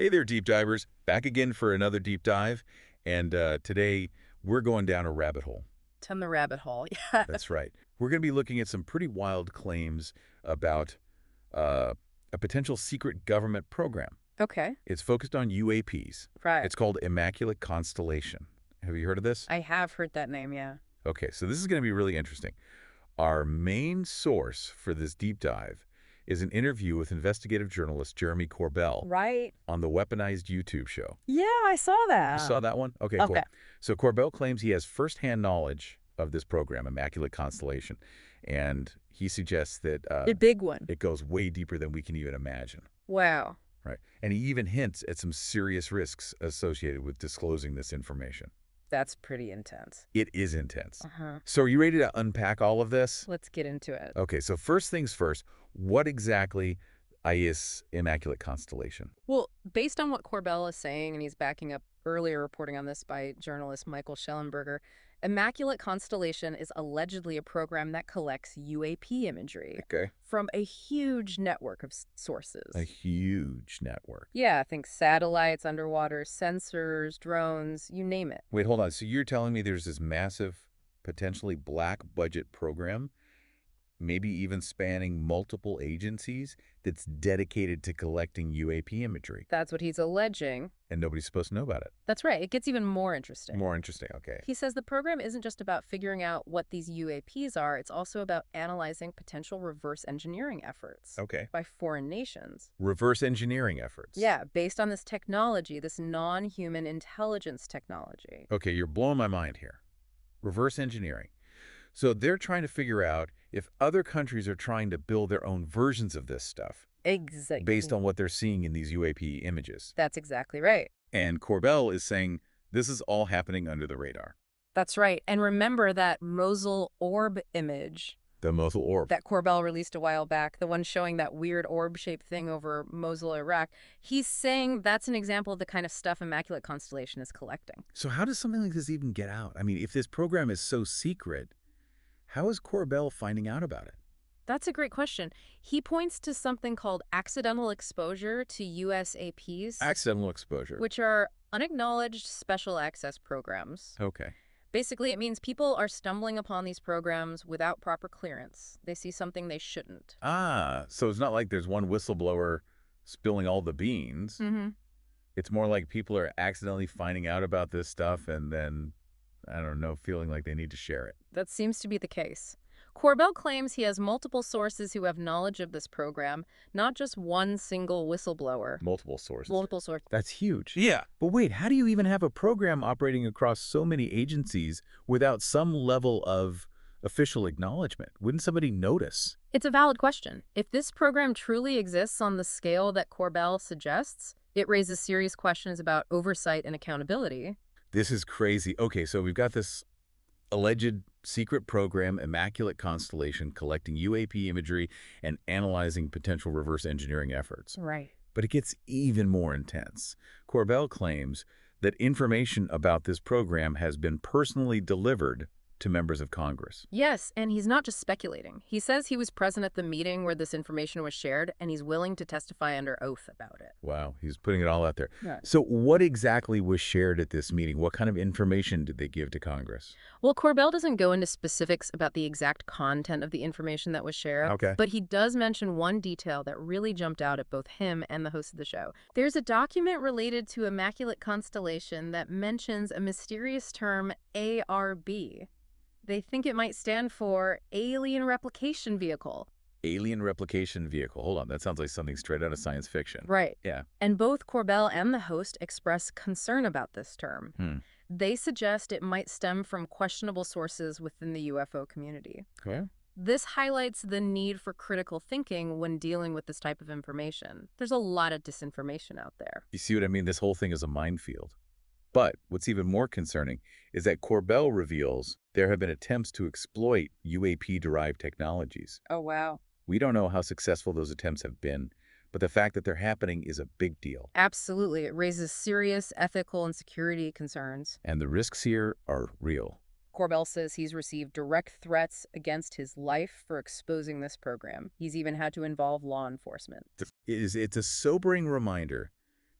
Hey there, deep divers. Back again for another deep dive. And today we're going down a rabbit hole. Ton the rabbit hole. Yeah. That's right. We're going to be looking at some pretty wild claims about uh, a potential secret government program. Okay. It's focused on UAPs. Right. It's called Immaculate Constellation. Have you heard of this? I have heard that name, yeah. Okay, so this is going to be really interesting. Our main source for this deep dive is an interview with investigative journalist Jeremy Corbell Right. on the Weaponized YouTube show. Yeah, I saw You saw that. that one? Okay, cool. Okay. So Corbell claims he has firsthand knowledge of this program, Immaculate Constellation, and he suggests that A big one. it goes way deeper than we can even imagine. Wow. Right. And he even hints at some serious risks associated with disclosing this information. That's pretty intense. It is intense. Uh-huh. So are you ready to unpack all of this? Let's get into it. Okay, so first things first, what exactly is Immaculate Constellation? Well, based on what Corbell is saying, and he's backing up earlier reporting on this by journalist Michael Schellenberger, Immaculate Constellation is allegedly a program that collects UAP imagery Okay. from a huge network of sources. A huge network. Yeah, I think satellites, underwater sensors, drones, you name it. Wait, hold on. So you're telling me there's this massive, potentially black budget program, maybe even spanning multiple agencies, that's dedicated to collecting UAP imagery, That's what he's alleging. and nobody's supposed to know about it? That's right. It gets even more interesting. More interesting. Okay. He says the program isn't just about figuring out what these UAPs are, it's also about analyzing potential reverse engineering efforts Okay. by foreign nations. Reverse engineering efforts. Yeah, based on this technology, this non-human intelligence technology. Okay, you're blowing my mind here. Reverse engineering. So they're trying to figure out if other countries are trying to build their own versions of this stuff Exactly. based on what they're seeing in these UAP images. That's exactly right. And Corbell is saying this is all happening under the radar. That's right. And remember that Mosul orb image The Mosul orb. that Corbell released a while back, the one showing that weird orb-shaped thing over Mosul, Iraq. He's saying that's an example of the kind of stuff Immaculate Constellation is collecting. So how does something like this even get out? I mean, if this program is so secret, how is Corbell finding out about it? That's a great question. He points to something called accidental exposure to USAPs, Accidental exposure. which are unacknowledged special access programs. Okay. Basically, it means people are stumbling upon these programs without proper clearance. They see something they shouldn't. Ah, so it's not like there's one whistleblower spilling all the beans. Mm-hmm. It's more like people are accidentally finding out about this stuff and then, I don't know, feeling like they need to share it. That seems to be the case. Corbell claims he has multiple sources who have knowledge of this program, not just one single whistleblower. Multiple sources. Multiple sources. That's huge. Yeah. But wait, how do you even have a program operating across so many agencies without some level of official acknowledgement? Wouldn't somebody notice? It's a valid question. If this program truly exists on the scale that Corbell suggests, it raises serious questions about oversight and accountability. This is crazy. Okay, so we've got this alleged secret program, Immaculate Constellation, collecting UAP imagery and analyzing potential reverse engineering efforts. Right. But it gets even more intense. Corbell claims that information about this program has been personally delivered to members of Congress. Yes, and he's not just speculating. He says he was present at the meeting where this information was shared, and he's willing to testify under oath about it. Wow, he's putting it all out there. Yeah. So what exactly was shared at this meeting? What kind of information did they give to Congress? Well, Corbell doesn't go into specifics about the exact content of the information that was shared, Okay. but he does mention one detail that really jumped out at both him and the host of the show. There's a document related to Immaculate Constellation that mentions a mysterious term, ARB. They think it might stand for Alien Replication Vehicle. Alien replication vehicle. Hold on, that sounds like something straight out of science fiction. Right. Yeah. And both Corbell and the host express concern about this term. They suggest it might stem from questionable sources within the UFO community. Okay. This highlights the need for critical thinking when dealing with this type of information. There's a lot of disinformation out there. You see what I mean? This whole thing is a minefield. But what's even more concerning is that Corbell reveals there have been attempts to exploit UAP-derived technologies. Oh, wow. We don't know how successful those attempts have been, but the fact that they're happening is a big deal. Absolutely. It raises serious ethical and security concerns. And the risks here are real. Corbell says he's received direct threats against his life for exposing this program. He's even had to involve law enforcement. It's a sobering reminder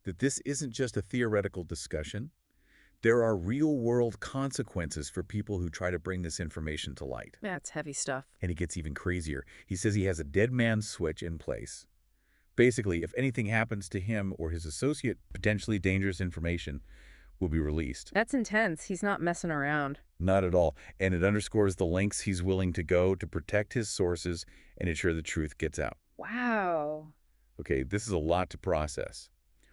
that this isn't just a theoretical discussion. There are real-world consequences for people who try to bring this information to light. That's heavy stuff. And it gets even crazier. He says he has a dead man's switch in place. Basically, if anything happens to him or his associate, potentially dangerous information will be released. That's intense. He's not messing around. Not at all. And it underscores the lengths he's willing to go to protect his sources and ensure the truth gets out. Wow. Okay, this is a lot to process.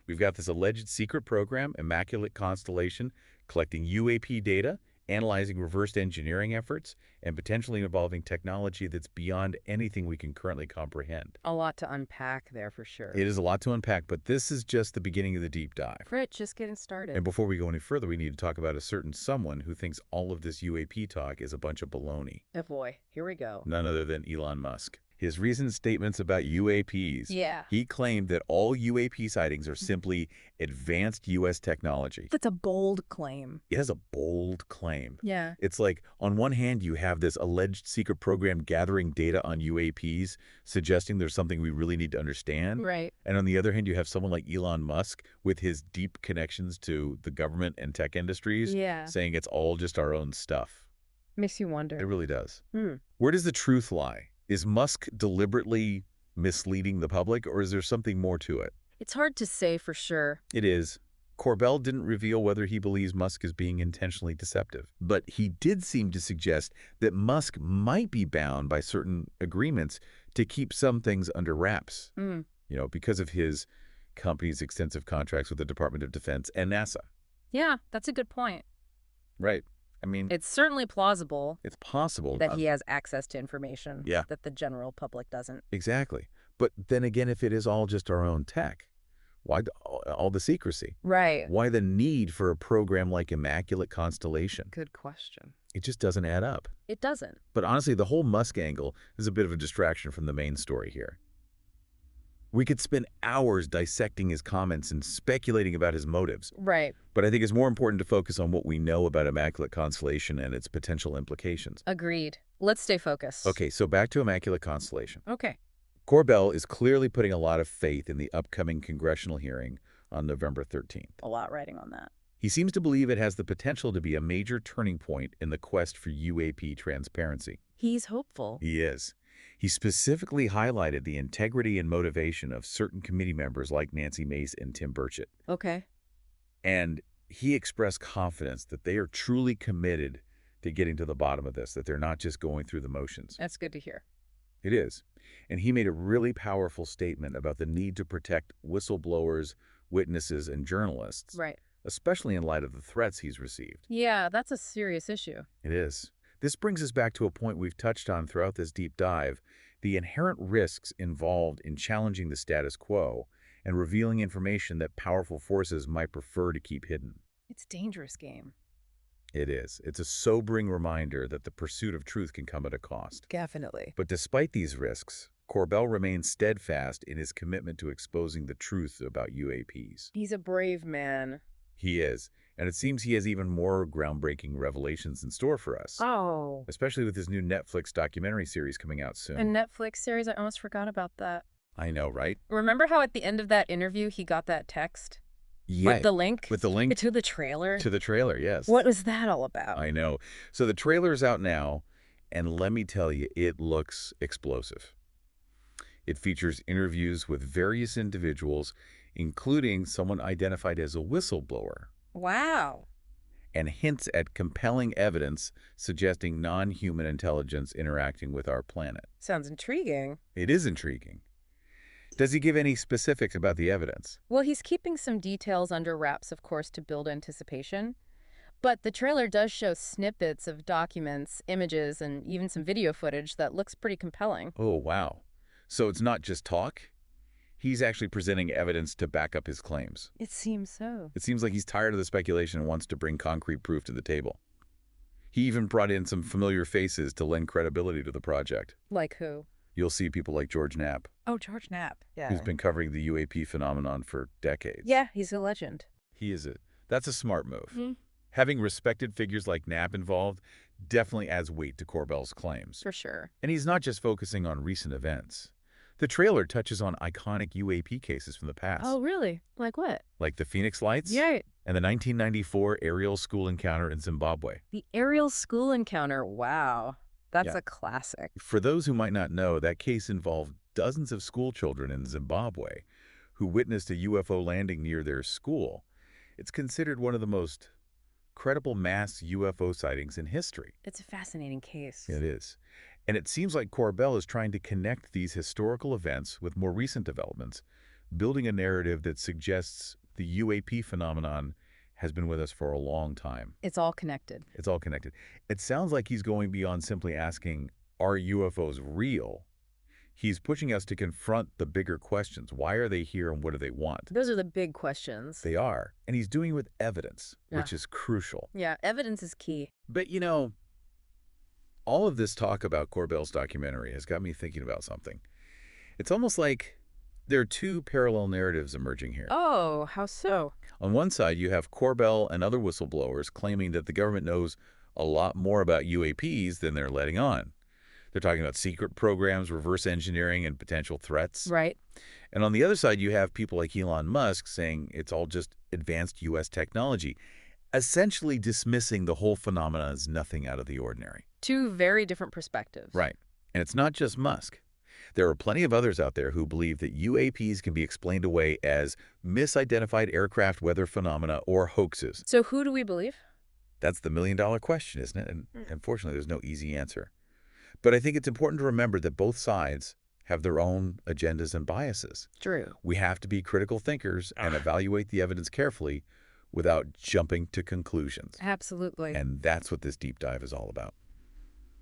We've got this alleged secret program, Immaculate Constellation, collecting UAP data, analyzing reverse engineering efforts, and potentially involving technology that's beyond anything we can currently comprehend. A lot to unpack there for sure. It is a lot to unpack, but this is just the beginning of the deep dive. Fritz, just getting started. And before we go any further, we need to talk about a certain someone who thinks all of this UAP talk is a bunch of baloney. Oh boy, here we go. None other than Elon Musk. His recent statements about UAPs. Yeah. He claimed that all UAP sightings are simply advanced U.S. technology. That's a bold claim. It has a bold claim. Yeah. It's like, on one hand, you have this alleged secret program gathering data on UAPs, suggesting there's something we really need to understand. Right. And on the other hand, you have someone like Elon Musk with his deep connections to the government and tech industries saying it's all just our own stuff. Makes you wonder. It really does. Where does the truth lie? Is Musk deliberately misleading the public, or is there something more to it? It's hard to say for sure. It is. Corbell didn't reveal whether he believes Musk is being intentionally deceptive, but he did seem to suggest that Musk might be bound by certain agreements to keep some things under wraps, because of his company's extensive contracts with the Department of Defense and NASA. Yeah, that's a good point. Right. I mean, it's certainly plausible. It's possible that he has access to information that the general public doesn't. Exactly. But then again, if it is all just our own tech, why all the secrecy? Right. Why the need for a program like Immaculate Constellation? Good question. It just doesn't add up. It doesn't. But honestly, the whole Musk angle is a bit of a distraction from the main story here. We could spend hours dissecting his comments and speculating about his motives. Right. But I think it's more important to focus on what we know about Immaculate Constellation and its potential implications. Agreed. Let's stay focused. Okay, so back to Immaculate Constellation. Okay. Corbell is clearly putting a lot of faith in the upcoming congressional hearing on November 13th. A lot riding on that. He seems to believe it has the potential to be a major turning point in the quest for UAP transparency. He's hopeful. He is. He specifically highlighted the integrity and motivation of certain committee members like Nancy Mace and Tim Burchett. Okay. And he expressed confidence that they are truly committed to getting to the bottom of this, that they're not just going through the motions. That's good to hear. It is. And he made a really powerful statement about the need to protect whistleblowers, witnesses, and journalists. Right. Especially in light of the threats he's received. Yeah, that's a serious issue. It is. This brings us back to a point we've touched on throughout this deep dive, the inherent risks involved in challenging the status quo and revealing information that powerful forces might prefer to keep hidden. It's a dangerous game. It is. It's a sobering reminder that the pursuit of truth can come at a cost. Definitely. But despite these risks, Corbell remains steadfast in his commitment to exposing the truth about UAPs. He's a brave man. He is. And it seems he has even more groundbreaking revelations in store for us. Oh. Especially with his new Netflix documentary series coming out soon. A Netflix series? I almost forgot about that. I know, right? Remember how at the end of that interview he got that text? Yeah. With the link? With the link? To the trailer? To the trailer, yes. What was that all about? I know. So the trailer is out now, and let me tell you, it looks explosive. It features interviews with various individuals, including someone identified as a whistleblower. Wow. And hints at compelling evidence suggesting non-human intelligence interacting with our planet. Sounds intriguing. It is intriguing. Does he give any specifics about the evidence? Well, he's keeping some details under wraps, of course, to build anticipation. But the trailer does show snippets of documents, images, and even some video footage that looks pretty compelling. Oh, wow. So it's not just talk? He's actually presenting evidence to back up his claims. It seems so. It seems like he's tired of the speculation and wants to bring concrete proof to the table. He even brought in some familiar faces to lend credibility to the project. Like who? You'll see people like George Knapp. Oh, George Knapp. Yeah. Who's been covering the UAP phenomenon for decades. Yeah, he's a legend. That's a smart move. Mm-hmm. Having respected figures like Knapp involved definitely adds weight to Corbell's claims. For sure. And he's not just focusing on recent events. The trailer touches on iconic UAP cases from the past, Oh, really? Like what? like the Phoenix Lights Yeah. and the 1994 aerial school encounter in Zimbabwe. The aerial school encounter. Wow. That's Yeah. a classic. For those who might not know, that case involved dozens of school children in Zimbabwe who witnessed a UFO landing near their school. It's considered one of the most credible mass UFO sightings in history. It's a fascinating case. It is. And it seems like Corbell is trying to connect these historical events with more recent developments, building a narrative that suggests the UAP phenomenon has been with us for a long time. It's all connected. It's all connected. It sounds like he's going beyond simply asking, are UFOs real? He's pushing us to confront the bigger questions. Why are they here and what do they want? Those are the big questions. They are. And he's doing it with evidence, which Yeah. is crucial. Yeah, evidence is key. But, you know, all of this talk about Corbell's documentary has got me thinking about something. It's almost like there are two parallel narratives emerging here. Oh, how so? On one side, you have Corbell and other whistleblowers claiming that the government knows a lot more about UAPs than they're letting on. They're talking about secret programs, reverse engineering, and potential threats. Right. And on the other side, you have people like Elon Musk saying it's all just advanced U.S. technology, essentially dismissing the whole phenomenon as nothing out of the ordinary. Two very different perspectives. Right. And it's not just Musk. There are plenty of others out there who believe that UAPs can be explained away as misidentified aircraft weather phenomena or hoaxes. So who do we believe? That's the million-dollar question, isn't it? And unfortunately, there's no easy answer. But I think it's important to remember that both sides have their own agendas and biases. True. We have to be critical thinkers and evaluate the evidence carefully without jumping to conclusions. Absolutely. And that's what this deep dive is all about.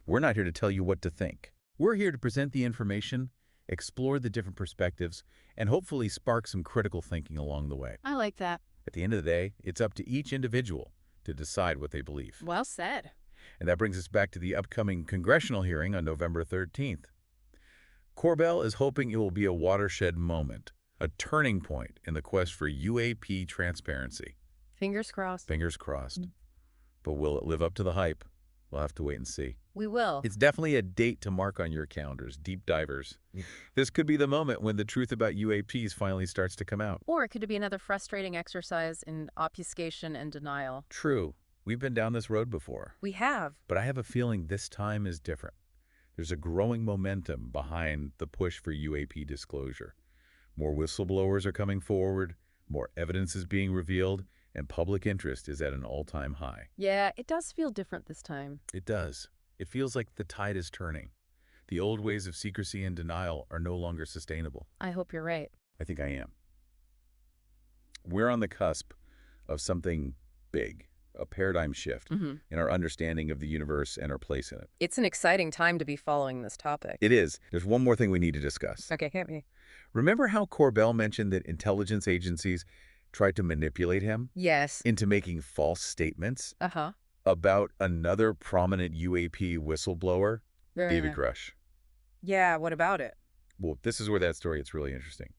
We're not here to tell you what to think. We're here to present the information, explore the different perspectives, and hopefully spark some critical thinking along the way. I like that. At the end of the day, it's up to each individual to decide what they believe. Well said. And that brings us back to the upcoming congressional hearing on November 13th. Corbell is hoping it will be a watershed moment, a turning point in the quest for UAP transparency. Fingers crossed. Fingers crossed. But will it live up to the hype? We'll have to wait and see. We will. It's definitely a date to mark on your calendars, deep divers. This could be the moment when the truth about UAPs finally starts to come out. Or it could be another frustrating exercise in obfuscation and denial. True. We've been down this road before. We have. But I have a feeling this time is different. There's a growing momentum behind the push for UAP disclosure. More whistleblowers are coming forward, more evidence is being revealed, and public interest is at an all-time high. Yeah, it does feel different this time. It does. It feels like the tide is turning. The old ways of secrecy and denial are no longer sustainable. I hope you're right. I think I am. We're on the cusp of something big, a paradigm shift in our understanding of the universe and our place in it. It's an exciting time to be following this topic. It is. There's one more thing we need to discuss. Okay, hit me. Remember how Corbell mentioned that intelligence agencies tried to manipulate him Yes. into making false statements Uh-huh. about another prominent UAP whistleblower, David Grush? Yeah, what about it? Well, this is where that story gets really interesting.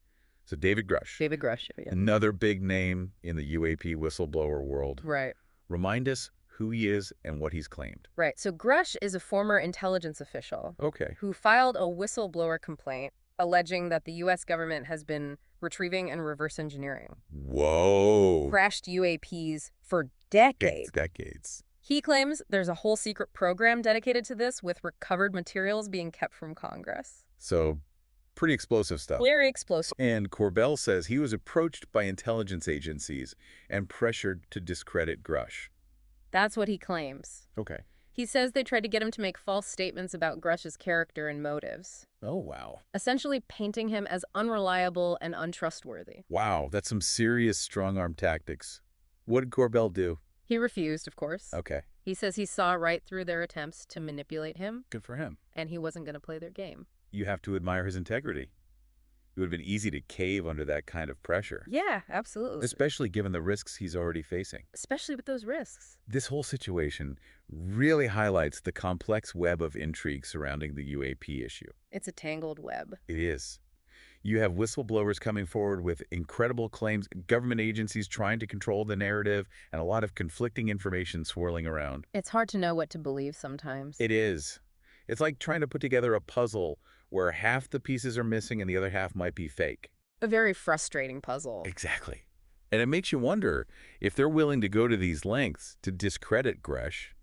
So David Grush, David Grush, yeah. another big name in the UAP whistleblower world. Right. Remind us who he is and what he's claimed. Right. So Grush is a former intelligence official Okay. who filed a whistleblower complaint alleging that the U.S. government has been retrieving and reverse engineering Whoa. crashed UAPs for decades. Decades. He claims there's a whole secret program dedicated to this with recovered materials being kept from Congress. So pretty explosive stuff. Very explosive. And Corbell says he was approached by intelligence agencies and pressured to discredit Grush. That's what he claims. Okay. He says they tried to get him to make false statements about Grush's character and motives, Oh, wow. essentially painting him as unreliable and untrustworthy. Wow, that's some serious strong-arm tactics. What did Corbell do? He refused, of course. Okay. He says he saw right through their attempts to manipulate him, Good for him. and he wasn't going to play their game. You have to admire his integrity. It would have been easy to cave under that kind of pressure, Yeah, absolutely. especially given the risks he's already facing. Especially with those risks. This whole situation really highlights the complex web of intrigue surrounding the UAP issue. It's a tangled web. It is. You have whistleblowers coming forward with incredible claims, government agencies trying to control the narrative, and a lot of conflicting information swirling around. It's hard to know what to believe sometimes. It is. It's like trying to put together a puzzle where half the pieces are missing and the other half might be fake. A very frustrating puzzle. Exactly. And it makes you wonder, if they're willing to go to these lengths to discredit Gresh,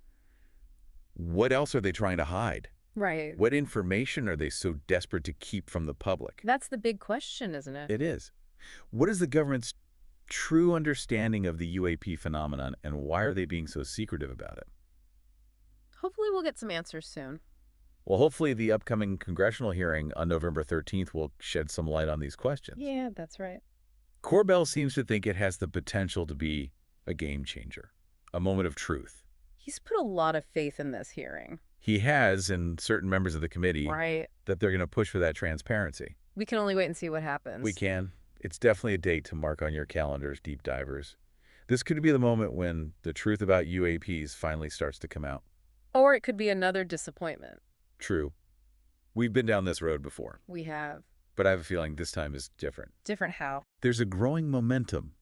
what else are they trying to hide? Right. What information are they so desperate to keep from the public? That's the big question, isn't it? It is. What is the government's true understanding of the UAP phenomenon, and why are they being so secretive about it? Hopefully we'll get some answers soon. Well, hopefully the upcoming congressional hearing on November 13th will shed some light on these questions. Yeah, that's right. Corbell seems to think it has the potential to be a game changer, a moment of truth. He's put a lot of faith in this hearing. He has, and certain members of the committee, Right. that they're going to push for that transparency. We can only wait and see what happens. We can. It's definitely a date to mark on your calendars, deep divers. This could be the moment when the truth about UAPs finally starts to come out. Or it could be another disappointment. True. We've been down this road before, We have. but I have a feeling this time is different. Different how? There's a growing momentum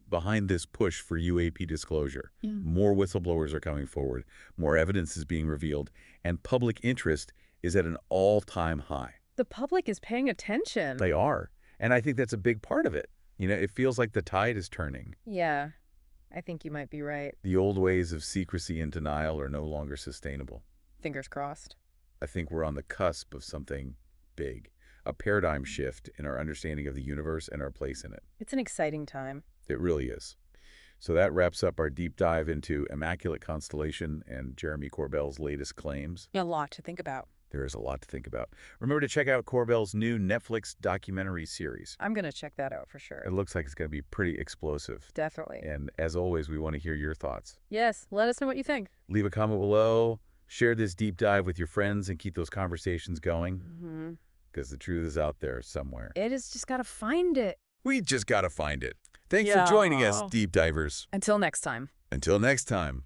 behind this push for UAP disclosure. Yeah. More whistleblowers are coming forward, more evidence is being revealed, and public interest is at an all-time high. The public is paying attention. They are, and I think that's a big part of it. You know, it feels like the tide is turning. Yeah, I think you might be right. The old ways of secrecy and denial are no longer sustainable. Fingers crossed. I think we're on the cusp of something big, a paradigm shift in our understanding of the universe and our place in it. It's an exciting time. It really is. So that wraps up our deep dive into Immaculate Constellation and Jeremy Corbell's latest claims. A lot to think about. There is a lot to think about. Remember to check out Corbell's new Netflix documentary series. I'm going to check that out for sure. It looks like it's going to be pretty explosive. Definitely. And as always, we want to hear your thoughts. Yes, let us know what you think. Leave a comment below. Share this deep dive with your friends and keep those conversations going. Because the truth is out there somewhere. It is just got to find it. We just got to find it. Thanks Yeah. for joining us, deep divers. Until next time. Until next time.